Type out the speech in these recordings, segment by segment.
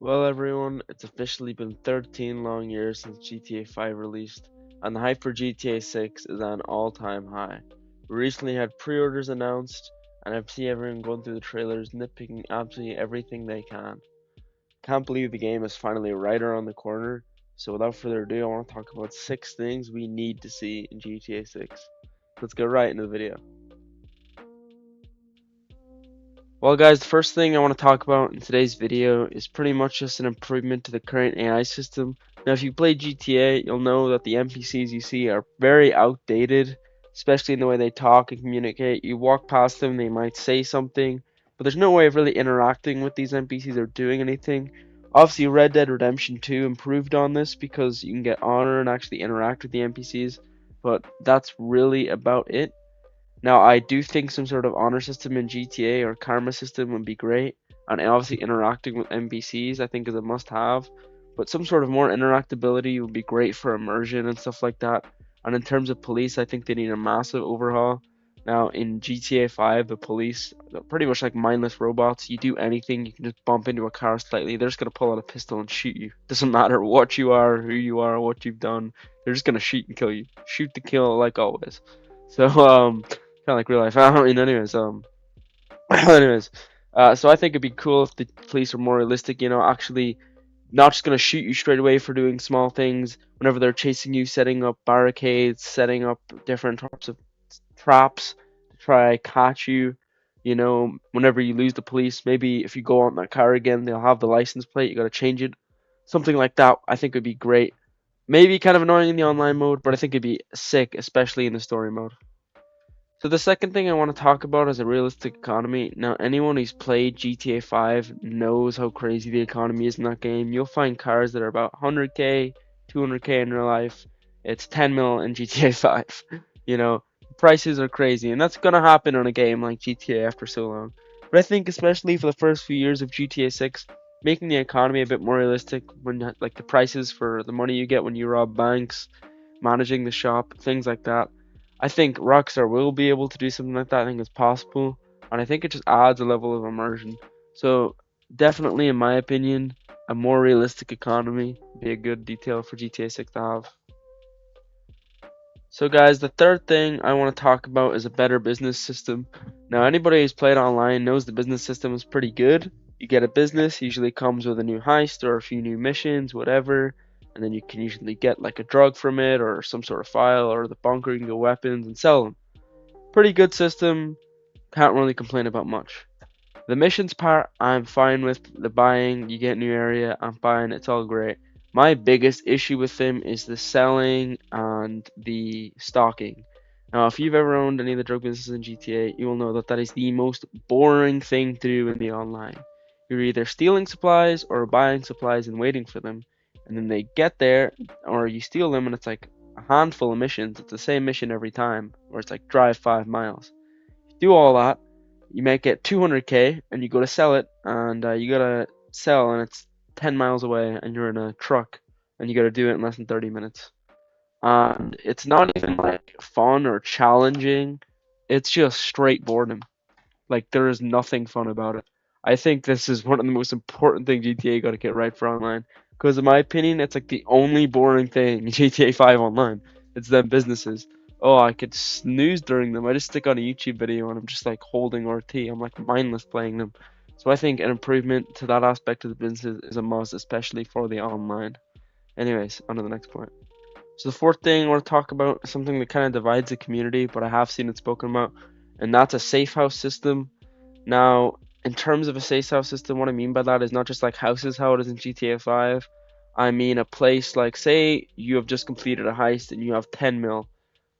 Well, everyone, it's officially been 13 long years since GTA 5 released, and the hype for GTA 6 is at an all-time high. We recently had pre-orders announced, and I've seen everyone going through the trailers, nitpicking absolutely everything they can. Can't believe the game is finally right around the corner, so without further ado, I want to talk about 6 things we need to see in GTA 6. Let's get right into the video. Well, guys, the first thing I want to talk about in today's video is pretty much just an improvement to the current AI system. Now, if you play GTA, you'll know that the NPCs you see are very outdated, especially in the way they talk and communicate. You walk past them, they might say something, but there's no way of really interacting with these NPCs or doing anything. Obviously, Red Dead Redemption 2 improved on this because you can get honor and actually interact with the NPCs, but that's really about it. Now, I do think some sort of honor system in GTA or karma system would be great, and obviously interacting with NPCs I think is a must-have. But some sort of more interactability would be great for immersion and stuff like that. And in terms of police, I think they need a massive overhaul. Now, in GTA 5, the police are pretty much like mindless robots. You do anything, you can just bump into a car slightly, they're just gonna pull out a pistol and shoot you. Doesn't matter what you are, who you are, what you've done. They're just gonna shoot and kill you. Shoot to kill, like always. So, kind of like real life. I don't mean, anyways, so I think it'd be cool if the police are more realistic. Actually not just gonna shoot you straight away for doing small things. Whenever they're chasing you, setting up barricades, setting up different types of traps to try catch you. Whenever you lose the police, maybe if you go on that car again, they'll have the license plate. You gotta change it. Something like that, I think would be great. Maybe kind of annoying in the online mode, but I think it'd be sick, especially in the story mode. So the second thing I want to talk about is a realistic economy. Now, anyone who's played GTA 5 knows how crazy the economy is in that game. You'll find cars that are about 100k, 200k in real life. It's 10 mil in GTA 5. You know, prices are crazy, and that's gonna happen on a game like GTA after so long. But I think especially for the first few years of GTA 6, making the economy a bit more realistic when like the prices for the money you get when you rob banks, managing the shop, things like that. I think Rockstar will be able to do something like that. I think it's possible, and I think it just adds a level of immersion. So definitely, in my opinion, a more realistic economy would be a good detail for GTA 6 to have. So guys, the third thing I want to talk about is a better business system. Now, anybody who's played online knows the business system is pretty good. You get a business, usually comes with a new heist or a few new missions, whatever, and then you can usually get like a drug from it or some sort of file or the bunker, you can get weapons and sell them. Pretty good system, can't really complain about much. The missions part, I'm fine with. The buying, you get a new area, I'm fine, it's all great. My biggest issue with them is the selling and the stocking. Now, if you've ever owned any of the drug businesses in GTA, you will know that that is the most boring thing to do in the online. You're either stealing supplies or buying supplies and waiting for them, and then they get there, or you steal them, and it's like a handful of missions. It's the same mission every time, where it's like drive 5 miles. Do all that, you might get 200k, and you go to sell it, and you gotta sell, and it's 10 miles away, and you're in a truck, and you gotta do it in less than 30 minutes. And it's not even like fun or challenging, it's just straight boredom. Like, there is nothing fun about it. I think this is one of the most important things GTA got to get right for online. Because, in my opinion, it's like the only boring thing in GTA 5 online. It's them businesses. Oh, I could snooze during them. I just stick on a YouTube video and I'm just like holding RT. I'm like mindless playing them. So I think an improvement to that aspect of the business is a must, especially for the online. Anyways, on to the next point. So the fourth thing I want to talk about is something that kind of divides the community, but I have seen it spoken about, and that's a safe house system. Now, in terms of a safe house system, what I mean by that is not just like houses how it is in GTA 5. I mean a place like, say you have just completed a heist and you have 10 mil.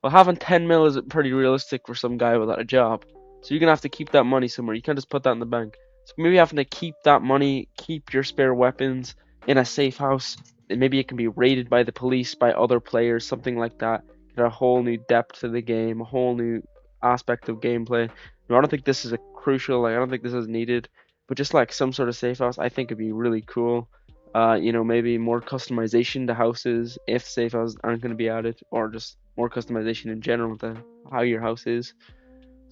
Well, having 10 mil is pretty realistic for some guy without a job. So you're gonna have to keep that money somewhere. You can't just put that in the bank. So maybe having to keep that money, keep your spare weapons in a safe house, and maybe it can be raided by the police, by other players, something like that. Get a whole new depth to the game, a whole new aspect of gameplay. No, I don't think this is a crucial. Like, I don't think this is needed, but just like some sort of safe house, I think it'd be really cool. Maybe more customization to houses if safe houses aren't going to be added, or just more customization in general to how your house is.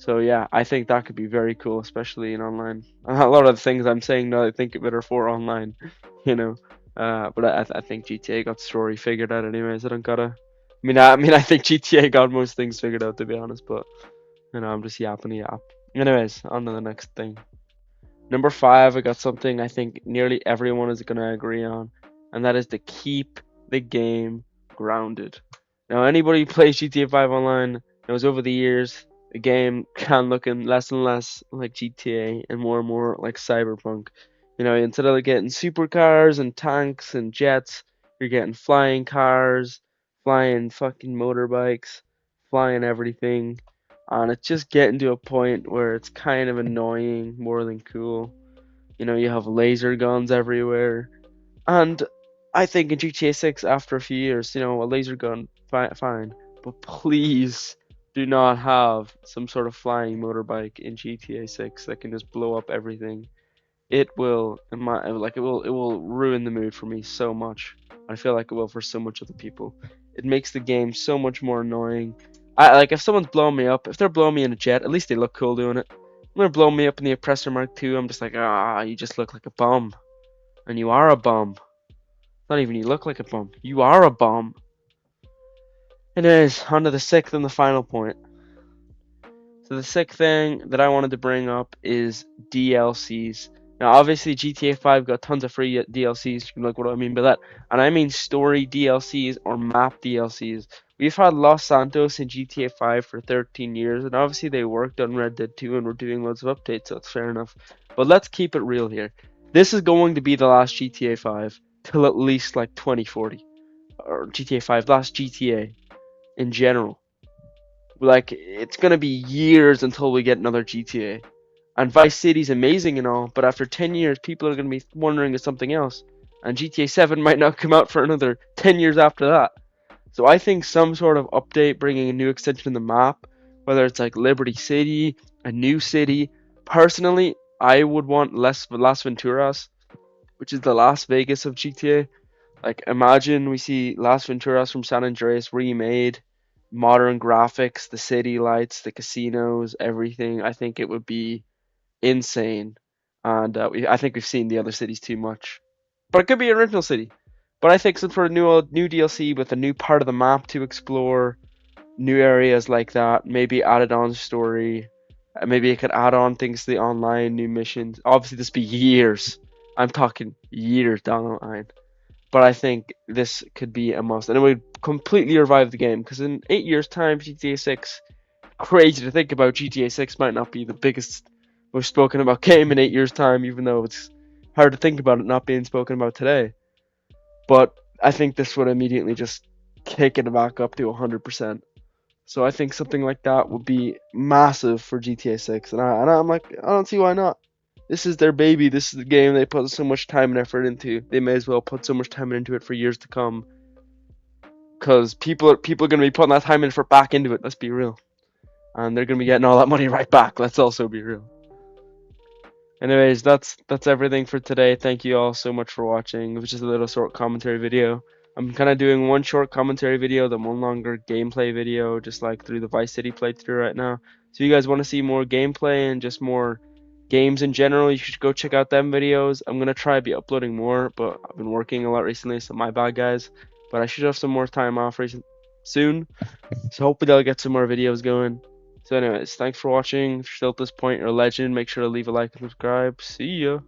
So yeah, I think that could be very cool, especially in online. A lot of the things I'm saying now, I think of it are for online, you know. But I think GTA got story figured out anyways. I don't gotta. I think GTA got most things figured out to be honest. But I'm just yapping a yap. Anyways, on to the next thing. Number five, I got something I think nearly everyone is gonna agree on, and that is to keep the game grounded. Now, anybody who plays GTA 5 online knows over the years the game can looking less and less like GTA and more like Cyberpunk. Instead of like getting supercars and tanks and jets, you're getting flying cars, flying fucking motorbikes, flying everything. And it's just getting to a point where it's kind of annoying more than cool. You have laser guns everywhere. And I think in GTA 6, after a few years, a laser gun, fine. But please do not have some sort of flying motorbike in GTA 6 that can just blow up everything. It will, it will ruin the mood for me so much. I feel like it will for so much other people. It makes the game so much more annoying. I like if someone's blowing me up, if they're blowing me in a jet, at least they look cool doing it. When they're blowing me up in the Oppressor Mark II, I'm just like, you just look like a bum, and you are a bum. Not even you look like a bum. You are a bum. Anyways, on to the sixth and the final point. So the sixth thing that I wanted to bring up is DLCs. Now, obviously, GTA 5 got tons of free DLCs. You can look what I mean by that. And I mean story DLCs or map DLCs. We've had Los Santos in GTA 5 for 13 years, and obviously they worked on Red Dead 2 and we're doing loads of updates, so it's fair enough. But let's keep it real here. This is going to be the last GTA 5 till at least like 2040. Or GTA 5, last GTA in general. Like, it's gonna be years until we get another GTA. And Vice City's amazing and all, but after 10 years, people are gonna be wondering of something else. And GTA 7 might not come out for another 10 years after that. So I think some sort of update bringing a new extension in the map, whether it's like Liberty City, a new city. Personally, I would want Las Venturas, which is the Las Vegas of GTA. Like, imagine we see Las Venturas from San Andreas remade, modern graphics, the city lights, the casinos, everything. I think it would be insane. And I think we've seen the other cities too much. But it could be an original city. But I think some sort of new DLC with a new part of the map to explore, new areas like that, maybe added on story. Maybe it could add on things to the online, new missions. Obviously, this be years. I'm talking years down the line. But I think this could be a must, and it would completely revive the game. Because in 8 years' time, GTA 6, crazy to think about, GTA 6 might not be the biggest, most spoken about game in 8 years' time, even though it's hard to think about it not being spoken about today. But I think this would immediately just kick it back up to 100%. So I think something like that would be massive for GTA 6, and I'm like, I don't see why not. This is their baby. This is the game they put so much time and effort into. They may as well put so much time into it for years to come, because people are gonna be putting that time and effort back into it. Let's be real, and they're gonna be getting all that money right back. Let's also be real. Anyways, that's everything for today. Thank you all so much for watching. It was just a little short commentary video. I'm kind of doing one short commentary video, then one longer gameplay video, just like through the Vice City playthrough right now. So you guys want to see more gameplay and just more games in general, you should go check out them videos. I'm gonna try to be uploading more, but I've been working a lot recently, so my bad, guys. But I should have some more time off soon, so hopefully I'll get some more videos going. So anyways, thanks for watching. If you're still at this point, you're a legend. Make sure to leave a like and subscribe. See ya.